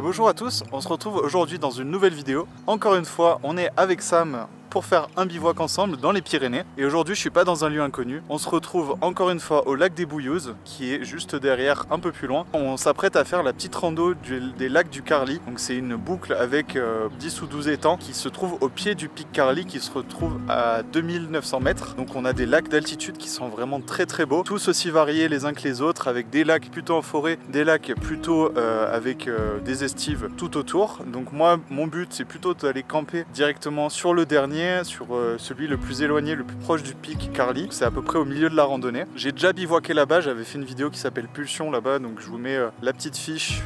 bonjour à tous, on se retrouve aujourd'hui dans une nouvelle vidéo. Encore une fois, on est avec Sam pour faire un bivouac ensemble dans les Pyrénées. Et aujourd'hui, je suis pas dans un lieu inconnu. On se retrouve encore une fois au lac des Bouilleuses, qui est juste derrière, un peu plus loin. On s'apprête à faire la petite rando des lacs du Carly. Donc c'est une boucle avec 10 ou 12 étangs qui se trouve au pied du pic Carly, qui se retrouve à 2900 mètres. Donc on a des lacs d'altitude qui sont vraiment très très beaux, tous aussi variés les uns que les autres, avec des lacs plutôt en forêt, des lacs plutôt avec des estives tout autour. Donc moi, mon but, c'est plutôt d'aller camper directement sur le dernier, sur celui le plus éloigné, le plus proche du pic Carly. C'est à peu près au milieu de la randonnée. J'ai déjà bivouaqué là-bas, j'avais fait une vidéo qui s'appelle Pulsion là-bas, donc je vous mets la petite fiche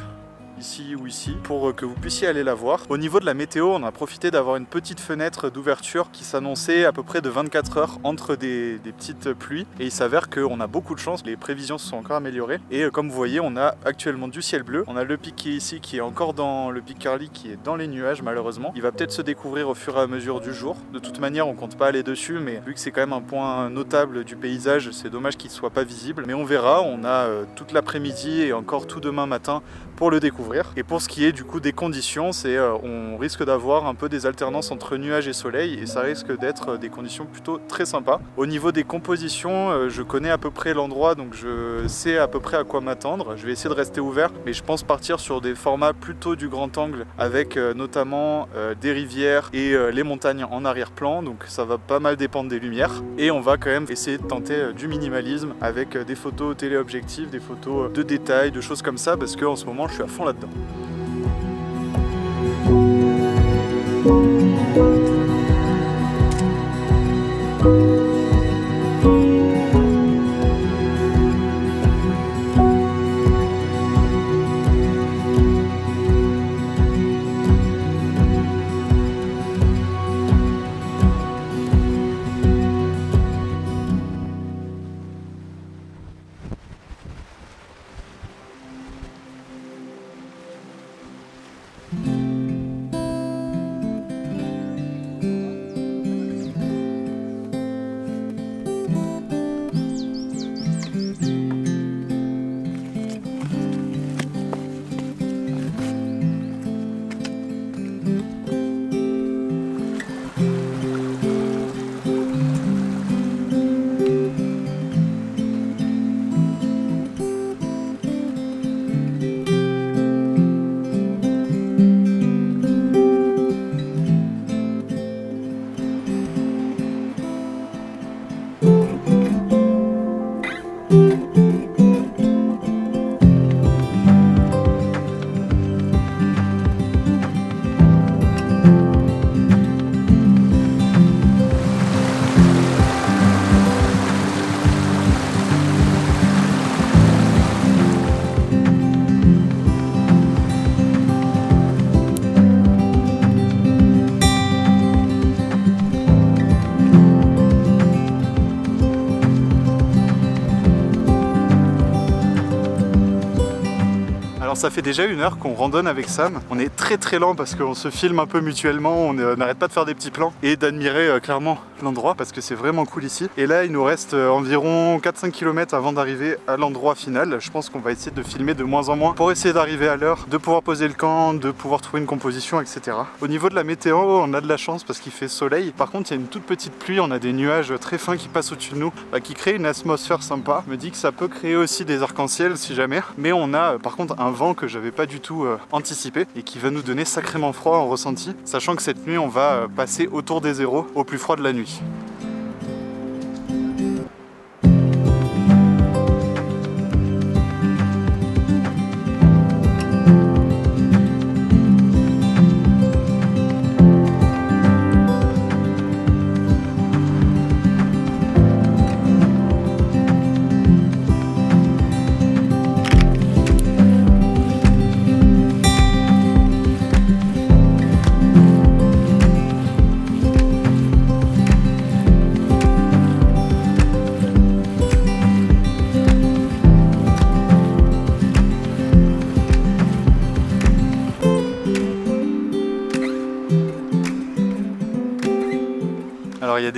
ici ou ici pour que vous puissiez aller la voir. Au niveau de la météo, on a profité d'avoir une petite fenêtre d'ouverture qui s'annonçait à peu près de 24 heures entre des petites pluies, et il s'avère qu'on a beaucoup de chance, les prévisions se sont encore améliorées et comme vous voyez, on a actuellement du ciel bleu. On a le pic qui est ici, qui est encore dans le pic Carly, qui est dans les nuages malheureusement. Il va peut-être se découvrir au fur et à mesure du jour. De toute manière, on compte pas aller dessus, mais vu que c'est quand même un point notable du paysage, c'est dommage qu'il soit pas visible, mais on verra. On a toute l'après-midi et encore tout demain matin pour le découvrir. Et pour ce qui est du coup des conditions, c'est on risque d'avoir un peu des alternances entre nuages et soleil, et ça risque d'être des conditions plutôt très sympas. Au niveau des compositions, je connais à peu près l'endroit, donc je sais à peu près à quoi m'attendre. Je vais essayer de rester ouvert, mais je pense partir sur des formats plutôt du grand angle, avec notamment des rivières et les montagnes en arrière-plan, donc ça va pas mal dépendre des lumières. Et on va quand même essayer de tenter du minimalisme avec des photos téléobjectives, des photos de détails, de choses comme ça, parce qu'en ce moment je suis à fond là-dedans. Alors ça fait déjà 1 heure qu'on randonne avec Sam. On est très lent parce qu'on se filme un peu mutuellement, on n'arrête pas de faire des petits plans et d'admirer clairement l'endroit parce que c'est vraiment cool ici. Et là il nous reste environ 4-5 km avant d'arriver à l'endroit final. Je pense qu'on va essayer de filmer de moins en moins pour essayer d'arriver à l'heure, de pouvoir poser le camp, de pouvoir trouver une composition, etc. Au niveau de la météo, on a de la chance parce qu'il fait soleil. Par contre il y a une toute petite pluie, on a des nuages très fins qui passent au-dessus de nous, qui créent une atmosphère sympa. Je me dis que ça peut créer aussi des arcs-en-ciel si jamais. Mais on a par contre un vent que j'avais pas du tout anticipé et qui va nous donner sacrément froid en ressenti, sachant que cette nuit on va passer autour des 0 au plus froid de la nuit.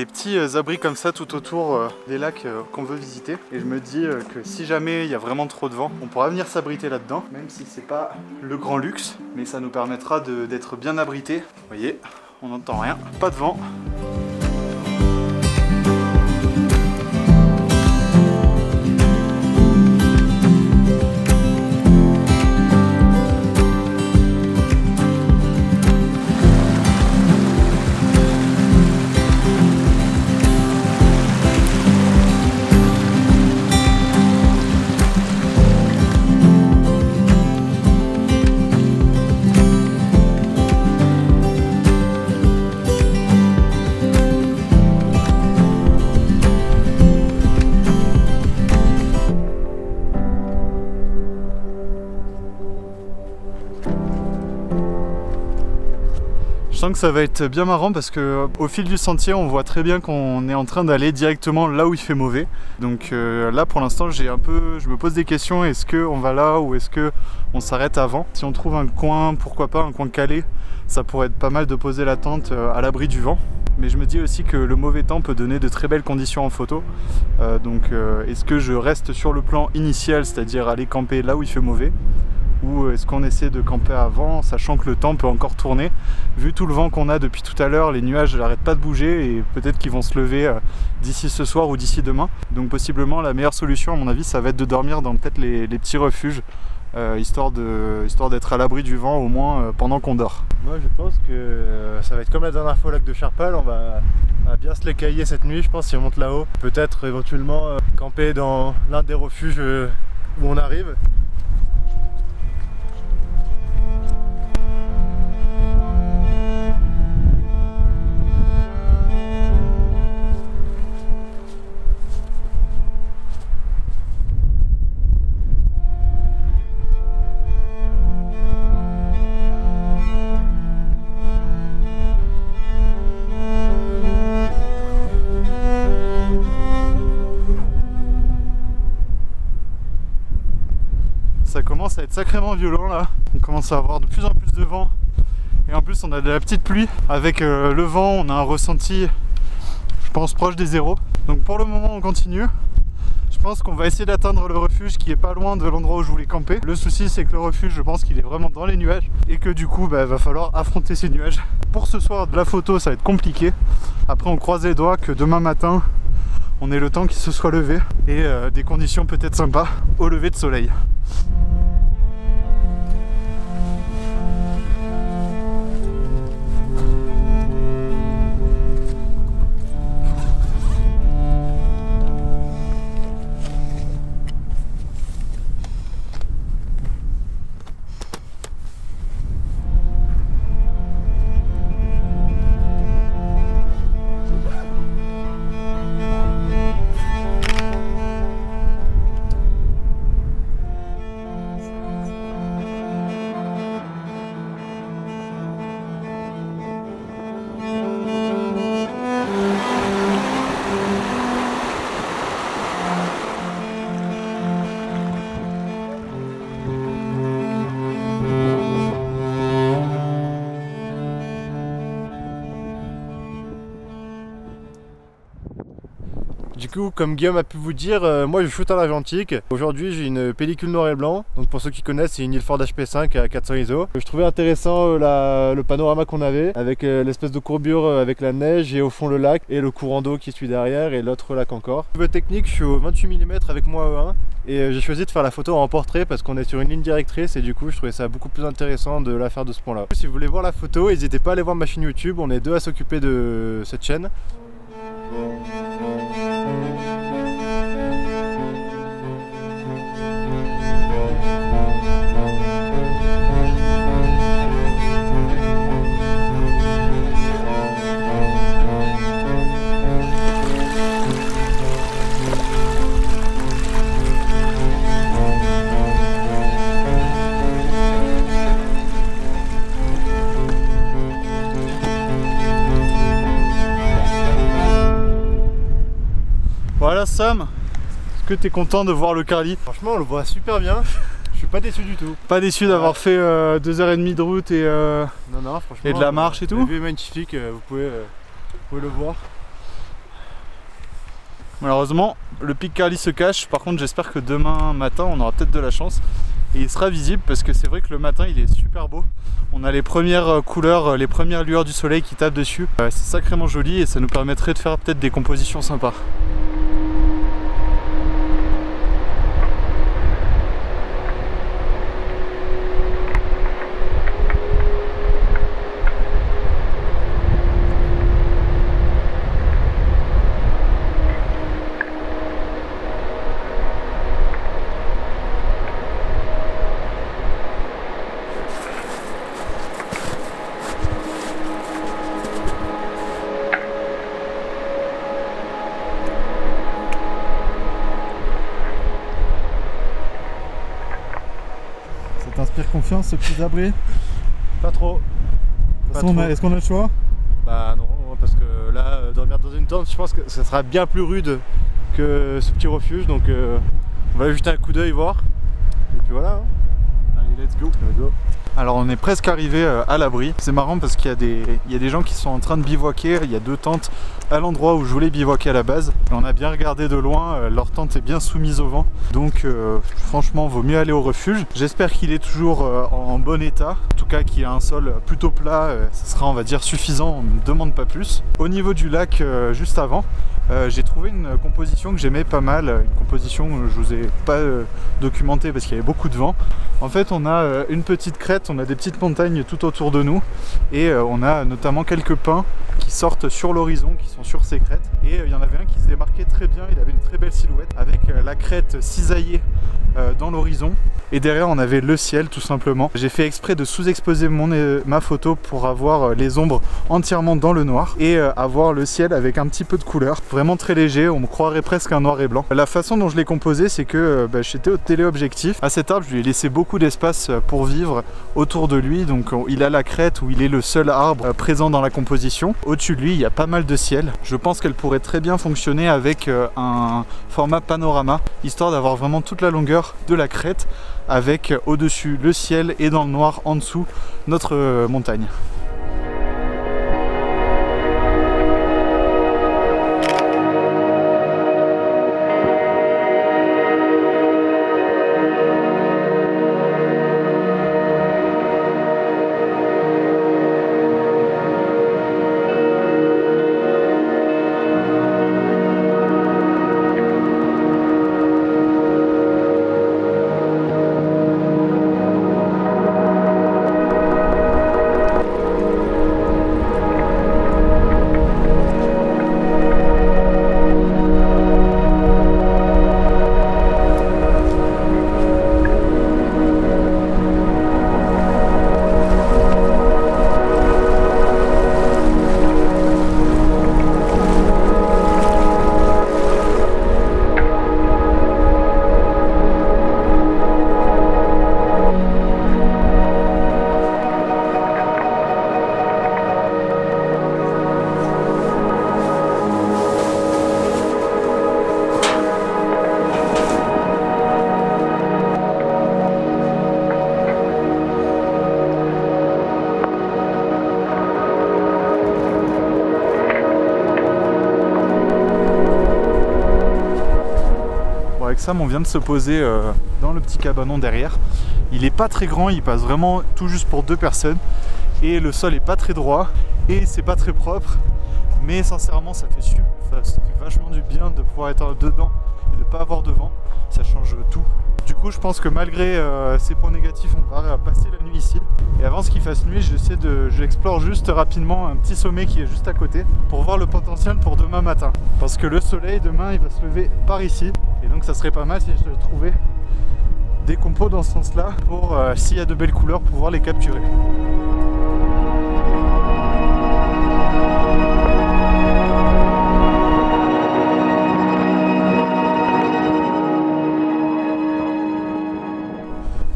des petits abris comme ça tout autour des lacs qu'on veut visiter. Et je me dis que si jamais il y a vraiment trop de vent, on pourra venir s'abriter là-dedans, même si c'est pas le grand luxe, mais ça nous permettra d'être bien abrités. Vous voyez, on n'entend rien, pas de vent. Je sens que ça va être bien marrant parce que au fil du sentier on voit très bien qu'on est en train d'aller directement là où il fait mauvais. Donc là pour l'instant je me pose des questions, est-ce qu'on va là ou est-ce qu'on s'arrête avant? Si on trouve un coin, pourquoi pas un coin calé, ça pourrait être pas mal de poser la tente à l'abri du vent. Mais je me dis aussi que le mauvais temps peut donner de très belles conditions en photo. Est-ce que je reste sur le plan initial, c'est-à-dire aller camper là où il fait mauvais? Ou est-ce qu'on essaie de camper avant, sachant que le temps peut encore tourner? Vu tout le vent qu'on a depuis tout à l'heure, les nuages n'arrêtent pas de bouger et peut-être qu'ils vont se lever d'ici ce soir ou d'ici demain. Donc possiblement la meilleure solution à mon avis ça va être de dormir dans peut-être les petits refuges, histoire d'être à l'abri du vent au moins pendant qu'on dort. Moi je pense que ça va être comme la dernière fois au lac de Charpal, on va bien se l'écailler cette nuit je pense si on monte là-haut. Peut-être éventuellement camper dans l'un des refuges où on arrive. Ça commence à être sacrément violent là, on commence à avoir de plus en plus de vent et en plus on a de la petite pluie. Avec le vent on a un ressenti je pense proche des zéros. Donc pour le moment on continue. Je pense qu'on va essayer d'atteindre le refuge qui est pas loin de l'endroit où je voulais camper. Le souci c'est que le refuge je pense qu'il est vraiment dans les nuages et que du coup va falloir affronter ces nuages. Pour ce soir de la photo ça va être compliqué. Après on croise les doigts que demain matin on ait le temps qui se soit levé et des conditions peut-être sympas au lever de soleil. Du coup, comme Guillaume a pu vous dire, moi je shoot en argentique. Aujourd'hui j'ai une pellicule noir et blanc. Donc pour ceux qui connaissent, c'est une Ilford HP5 à 400 ISO. Je trouvais intéressant le panorama qu'on avait, avec l'espèce de courbure avec la neige et au fond le lac et le courant d'eau qui suit derrière et l'autre lac encore. Niveau technique, je suis au 28 mm avec moi E1 et j'ai choisi de faire la photo en portrait parce qu'on est sur une ligne directrice et du coup je trouvais ça beaucoup plus intéressant de la faire de ce point là. Si vous voulez voir la photo, n'hésitez pas à aller voir ma chaîne YouTube, on est deux à s'occuper de cette chaîne. Voilà Sam, est-ce que tu es content de voir le Carly? Franchement on le voit super bien, je suis pas déçu du tout. Pas déçu d'avoir fait 2h30 de route et, non, franchement, et de la marche et tout? La vue est magnifique, vous pouvez le voir. Malheureusement, le pic Carly se cache. Par contre, j'espère que demain matin, on aura peut-être de la chance. Et il sera visible parce que c'est vrai que le matin, il est super beau. On a les premières couleurs, les premières lueurs du soleil qui tapent dessus. C'est sacrément joli et ça nous permettrait de faire peut-être des compositions sympas. T'inspire confiance ce petit abri? Pas trop. Est-ce qu'on a le choix? Bah non, parce que là, Dormir dans une tente, je pense que ça sera bien plus rude que ce petit refuge, donc on va jeter un coup d'œil voir. Et puis voilà. Allez, let's go. Alors on est presque arrivé à l'abri. C'est marrant parce qu'il y a des gens qui sont en train de bivouaquer. Il y a 2 tentes à l'endroit où je voulais bivouaquer à la base. Et on a bien regardé de loin, leur tente est bien soumise au vent. Donc franchement, vaut mieux aller au refuge. J'espère qu'il est toujours en bon état. En tout cas, qu'il a un sol plutôt plat. Ça sera, on va dire, suffisant. On ne demande pas plus. Au niveau du lac, juste avant, j'ai trouvé une composition que j'aimais pas mal, une composition que je vous ai pas documentée parce qu'il y avait beaucoup de vent. En fait, on a une petite crête, on a des petites montagnes tout autour de nous et on a notamment quelques pins qui sortent sur l'horizon, qui sont sur ces crêtes. Et il y en avait un qui se démarquait très bien, il avait une très belle silhouette avec la crête cisaillée dans l'horizon. Et derrière, on avait le ciel tout simplement. J'ai fait exprès de sous-exposer ma photo pour avoir les ombres entièrement dans le noir et avoir le ciel avec un petit peu de couleur. Vraiment très léger, on me croirait presque un noir et blanc. La façon dont je l'ai composé, c'est que j'étais au téléobjectif. À cet arbre, je lui ai laissé beaucoup d'espace pour vivre autour de lui. Donc il a la crête où il est le seul arbre présent dans la composition. Au-dessus de lui, il y a pas mal de ciel. Je pense qu'elle pourrait très bien fonctionner avec un format panorama, histoire d'avoir vraiment toute la longueur de la crête avec au-dessus le ciel et dans le noir en dessous notre montagne. Avec Sam, on vient de se poser dans le petit cabanon derrière. Il est pas très grand, il passe vraiment tout juste pour 2 personnes et le sol est pas très droit et c'est pas très propre, mais sincèrement ça fait vachement du bien de pouvoir être dedans et de pas avoir de vent, ça change tout. Du coup, je pense que malgré ces points négatifs, on va passer la nuit ici. Et avant qu'il fasse nuit, j'explore juste rapidement un petit sommet qui est juste à côté pour voir le potentiel pour demain matin. Parce que le soleil demain, il va se lever par ici. Et donc ça serait pas mal si je trouvais des compos dans ce sens-là pour, s'il y a de belles couleurs, pouvoir les capturer.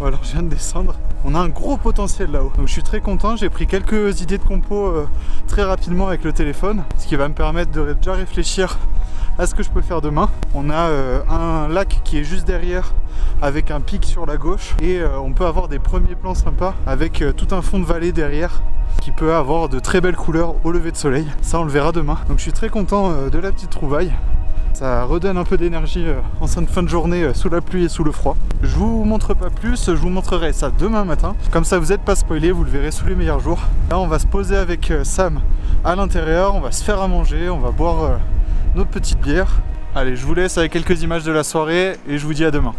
Alors je viens de descendre, on a un gros potentiel là-haut, donc je suis très content. J'ai pris quelques idées de compo très rapidement avec le téléphone, ce qui va me permettre de déjà réfléchir à ce que je peux faire demain. On a un lac qui est juste derrière avec un pic sur la gauche et on peut avoir des premiers plans sympas avec tout un fond de vallée derrière qui peut avoir de très belles couleurs au lever de soleil. Ça on le verra demain, donc je suis très content de la petite trouvaille. Ça redonne un peu d'énergie en cette fin de journée sous la pluie et sous le froid. Je vous montre pas plus, je vous montrerai ça demain matin. Comme ça vous n'êtes pas spoilé, vous le verrez sous les meilleurs jours. Là on va se poser avec Sam à l'intérieur, on va se faire à manger, on va boire notre petite bière. Allez, je vous laisse avec quelques images de la soirée et je vous dis à demain.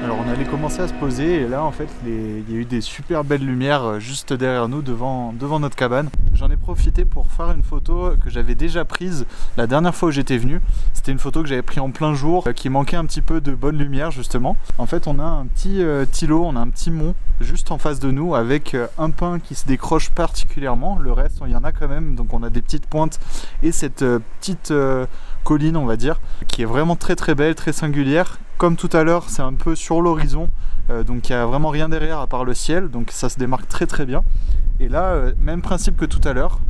Alors on allait commencer à se poser et là en fait il y a eu des super belles lumières juste derrière nous devant notre cabane. J'en ai profité pour faire une photo que j'avais déjà prise la dernière fois où j'étais venu. C'était une photo que j'avais prise en plein jour qui manquait un petit peu de bonne lumière justement. En fait on a un petit îlot, on a un petit mont juste en face de nous avec un pin qui se décroche particulièrement. Le reste il y en a quand même, donc on a des petites pointes et cette petite colline on va dire qui est vraiment très très belle, très singulière. Comme tout à l'heure, c'est un peu sur l'horizon, donc il n'y a vraiment rien derrière à part le ciel, donc ça se démarque très très bien. Et là, même principe que tout à l'heure,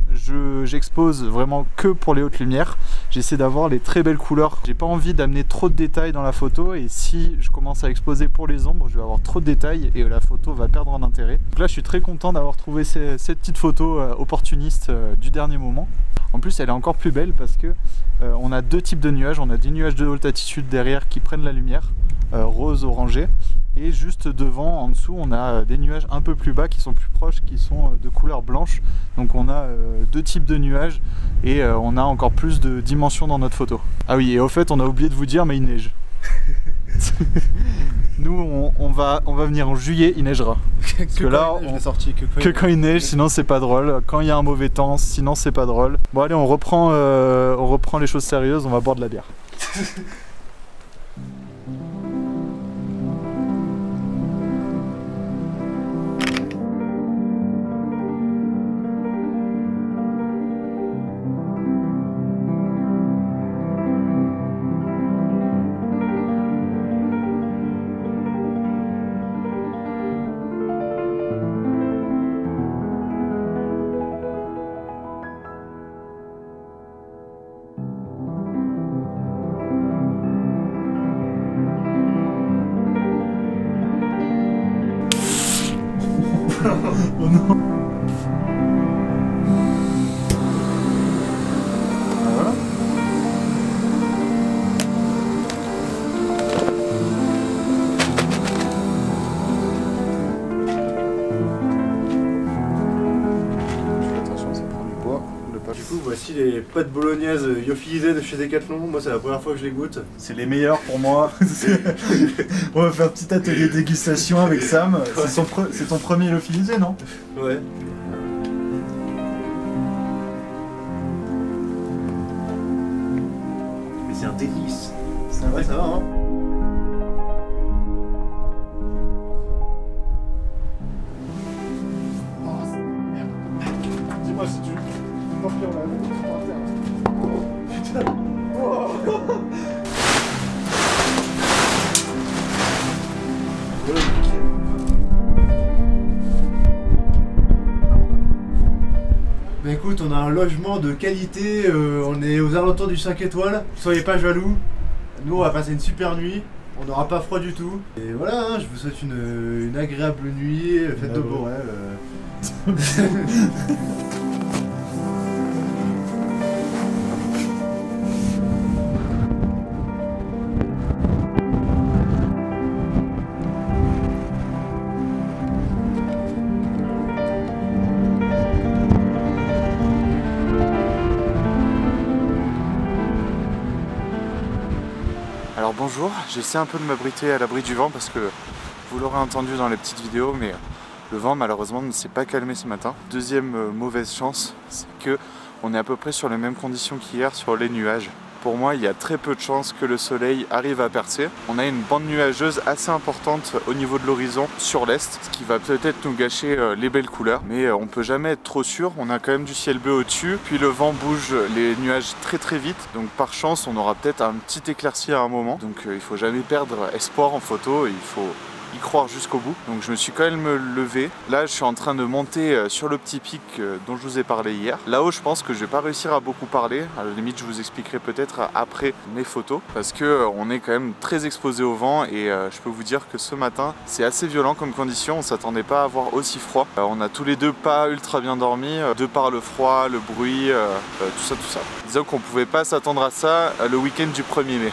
j'expose vraiment que pour les hautes lumières. J'essaie d'avoir les très belles couleurs. J'ai pas envie d'amener trop de détails dans la photo et si je commence à exposer pour les ombres, je vais avoir trop de détails et la photo va perdre en intérêt. Donc là, je suis très content d'avoir trouvé cette petite photo opportuniste du dernier moment. En plus, elle est encore plus belle parce que on a deux types de nuages. On a des nuages de haute altitude derrière qui prennent la lumière, rose orangé. Et juste devant, en dessous, on a des nuages un peu plus bas qui sont plus proches, qui sont de couleur blanche. Donc on a deux types de nuages et on a encore plus de dimensions dans notre photo. Ah oui, et au fait, on a oublié de vous dire, mais il neige. Nous, on va venir en juillet, il neigera. Parce que là, que quand il neige, sinon c'est pas drôle. Quand il y a un mauvais temps, sinon c'est pas drôle. Bon allez, on reprend les choses sérieuses, on va boire de la bière. Oh non. Voilà. Je fais attention, ça prend du poids. Du coup, voici les pâtes bolognaises lyophilisées de chez Decathlon. Moi, c'est la première fois que je les goûte. C'est les meilleurs pour moi. On va faire un petit atelier dégustation avec Sam. C'est ton premier lyophilisé, non? Ouais. Mais c'est un délice. Ça va, hein? Dis-moi si tu confirmes la vie, putain. Oh. Bah écoute, on a un logement de qualité, on est aux alentours du 5 étoiles, soyez pas jaloux, nous on va passer une super nuit, on n'aura pas froid du tout. Et voilà, hein, je vous souhaite une agréable nuit, faites de beaux rêves. Alors bonjour, j'essaie un peu de m'abriter à l'abri du vent parce que vous l'aurez entendu dans les petites vidéos, mais le vent malheureusement ne s'est pas calmé ce matin. Deuxième mauvaise chance, c'est que on est à peu près sur les mêmes conditions qu'hier sur les nuages. Pour moi, il y a très peu de chances que le soleil arrive à percer. On a une bande nuageuse assez importante au niveau de l'horizon sur l'est, ce qui va peut-être nous gâcher les belles couleurs. Mais on peut jamais être trop sûr, on a quand même du ciel bleu au-dessus, puis le vent bouge les nuages très très vite. Donc par chance, on aura peut-être un petit éclairci à un moment. Donc il faut jamais perdre espoir en photo, il faut y croire jusqu'au bout. Donc je me suis quand même levé. Là je suis en train de monter sur le petit pic dont je vous ai parlé hier. Là-haut je pense que je vais pas réussir à beaucoup parler. À la limite je vous expliquerai peut-être après mes photos parce que on est quand même très exposé au vent et je peux vous dire que ce matin c'est assez violent comme condition. On s'attendait pas à avoir aussi froid. On a tous les deux pas ultra bien dormi de par le froid, le bruit, tout ça. Disons qu'on pouvait pas s'attendre à ça le week-end du 1er mai.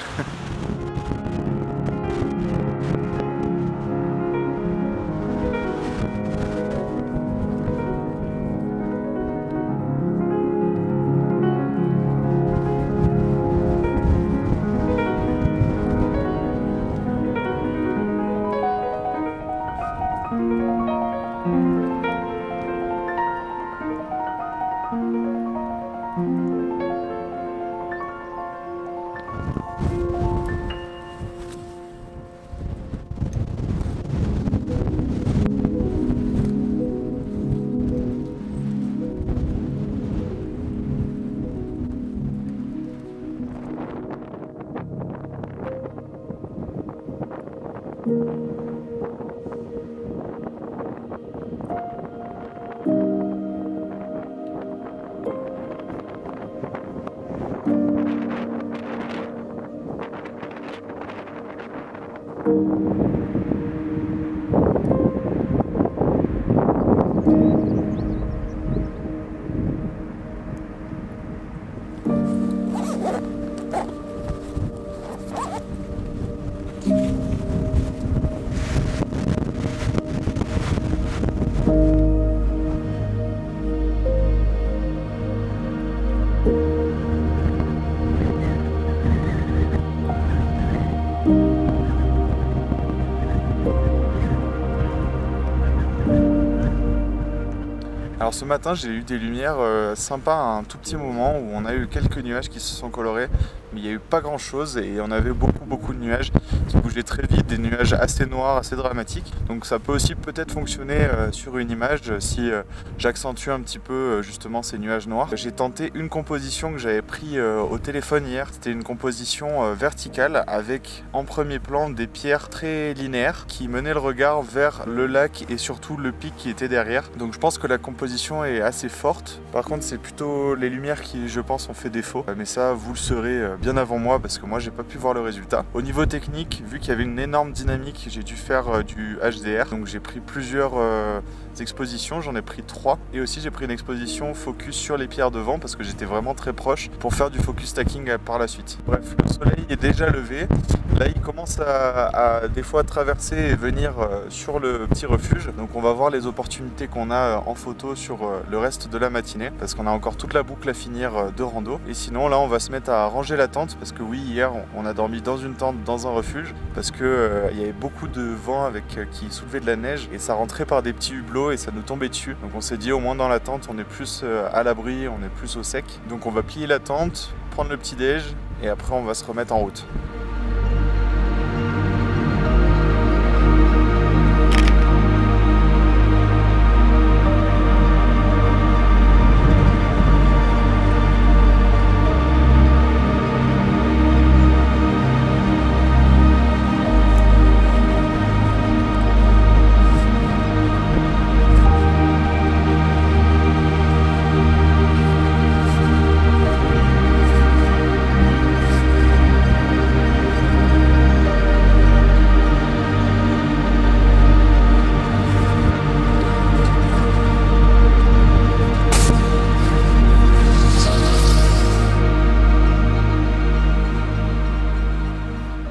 Alors ce matin j'ai eu des lumières sympas à un tout petit moment où on a eu quelques nuages qui se sont colorés, mais il n'y a eu pas grand chose et on avait beaucoup de nuages qui bougeaient très vite, des nuages assez noirs, assez dramatiques. Donc ça peut aussi peut-être fonctionner sur une image si j'accentue un petit peu justement ces nuages noirs. J'ai tenté une composition que j'avais pris au téléphone hier. C'était une composition verticale avec en premier plan des pierres très linéaires qui menaient le regard vers le lac et surtout le pic qui était derrière. Donc je pense que la composition est assez forte. Par contre c'est plutôt les lumières qui je pense ont fait défaut. Mais ça vous le saurez bien avant moi parce que moi j'ai pas pu voir le résultat. Au niveau technique, vu qu'il y avait une énorme dynamique, j'ai dû faire du HDR. Donc j'ai pris plusieurs expositions, j'en ai pris 3. Et aussi j'ai pris une exposition focus sur les pierres devant parce que j'étais vraiment très proche pour faire du focus stacking par la suite. Bref, le soleil est déjà levé. Là il commence à des fois traverser et venir sur le petit refuge. Donc on va voir les opportunités qu'on a en photo sur le reste de la matinée parce qu'on a encore toute la boucle à finir de rando. Et sinon là on va se mettre à ranger la tente parce que oui, hier on a dormi dans une tente dans un refuge parce que il y avait beaucoup de vent avec qui soulevait de la neige et ça rentrait par des petits hublots et ça nous tombait dessus. Donc on s'est dit au moins dans la tente on est plus à l'abri, on est plus au sec. Donc on va plier la tente, prendre le petit déj et après on va se remettre en route.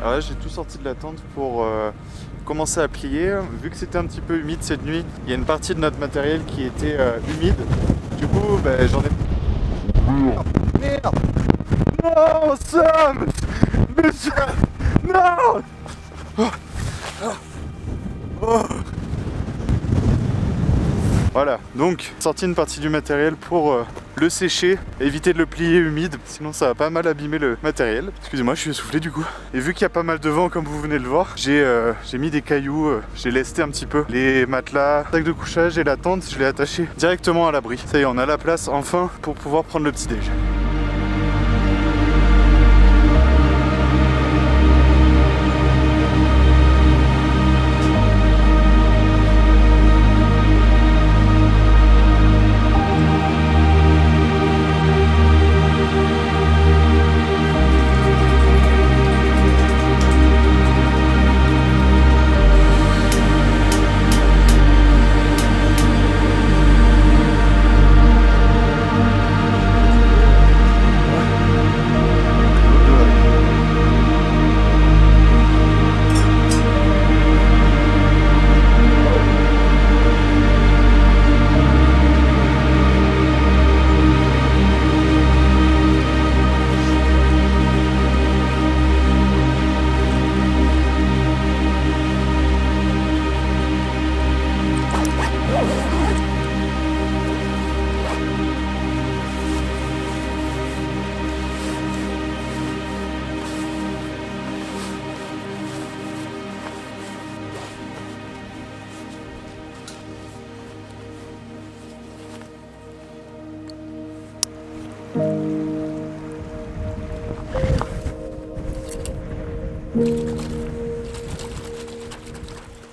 Alors là j'ai tout sorti de la tente pour commencer à plier. Vu que c'était un petit peu humide cette nuit, il y a une partie de notre matériel qui était humide. Du coup j'en ai... Merde. Non Sam. Mais Sam. Non. Voilà, donc sorti une partie du matériel pour le sécher, éviter de le plier humide, sinon ça va pas mal abîmer le matériel. Excusez-moi, je suis essoufflé du coup. Et vu qu'il y a pas mal de vent comme vous venez de le voir, j'ai mis des cailloux, j'ai lesté un petit peu les matelas, sac de couchage et la tente, je l'ai attaché directement à l'abri. Ça y est, on a la place enfin pour pouvoir prendre le petit déj.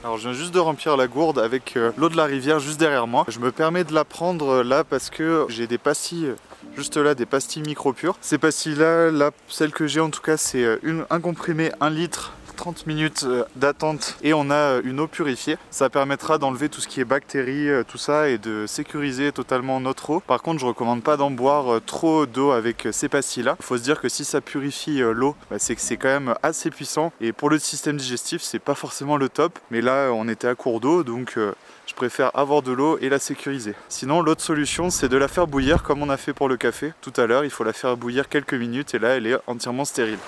Alors je viens juste de remplir la gourde avec l'eau de la rivière juste derrière moi. Je me permets de la prendre là parce que j'ai des pastilles juste là, des pastilles micro pures. Ces pastilles là, celle que j'ai en tout cas, c'est un comprimé 1 litre. 30 minutes d'attente et on a une eau purifiée. Ça permettra d'enlever tout ce qui est bactéries, tout ça, et de sécuriser totalement notre eau. Par contre, je recommande pas d'en boire trop d'eau avec ces pastilles là. Il faut se dire que si ça purifie l'eau, c'est que c'est quand même assez puissant, et pour le système digestif c'est pas forcément le top. Mais là on était à court d'eau, donc je préfère avoir de l'eau et la sécuriser. Sinon l'autre solution c'est de la faire bouillir comme on a fait pour le café tout à l'heure. Il faut la faire bouillir quelques minutes et là elle est entièrement stérile.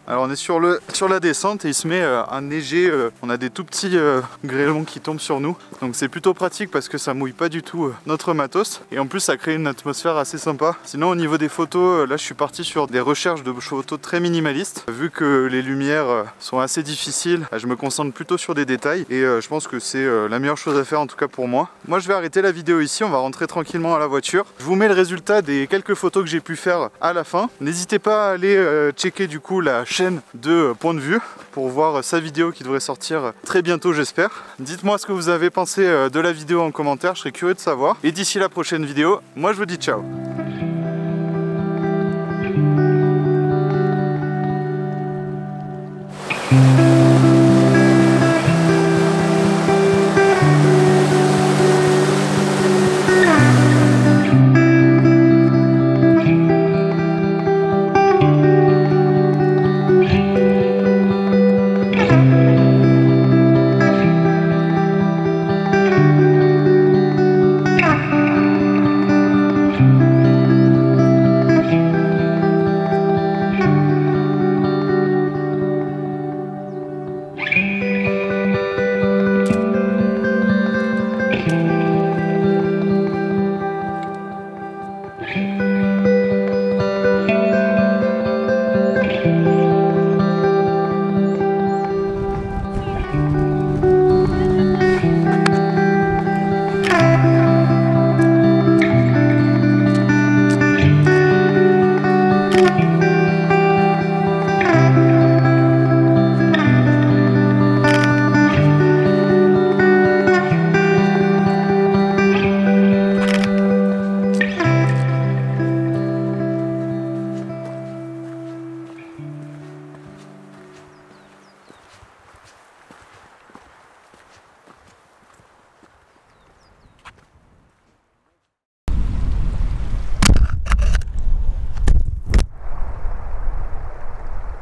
Alors on est sur la descente et il se met à neiger, on a des tout petits grêlons qui tombent sur nous, donc c'est plutôt pratique parce que ça mouille pas du tout notre matos, et en plus ça crée une atmosphère assez sympa. Sinon au niveau des photos, là je suis parti sur des recherches de photos très minimalistes. Vu que les lumières sont assez difficiles, je me concentre plutôt sur des détails, et je pense que c'est la meilleure chose à faire en tout cas pour moi. Moi je vais arrêter la vidéo ici, on va rentrer tranquillement à la voiture. Je vous mets le résultat des quelques photos que j'ai pu faire à la fin. N'hésitez pas à aller checker du coup la chaîne de Point de Vue pour voir sa vidéo qui devrait sortir très bientôt, j'espère. Dites-moi ce que vous avez pensé de la vidéo en commentaire, je serais curieux de savoir. Et d'ici la prochaine vidéo, moi je vous dis ciao.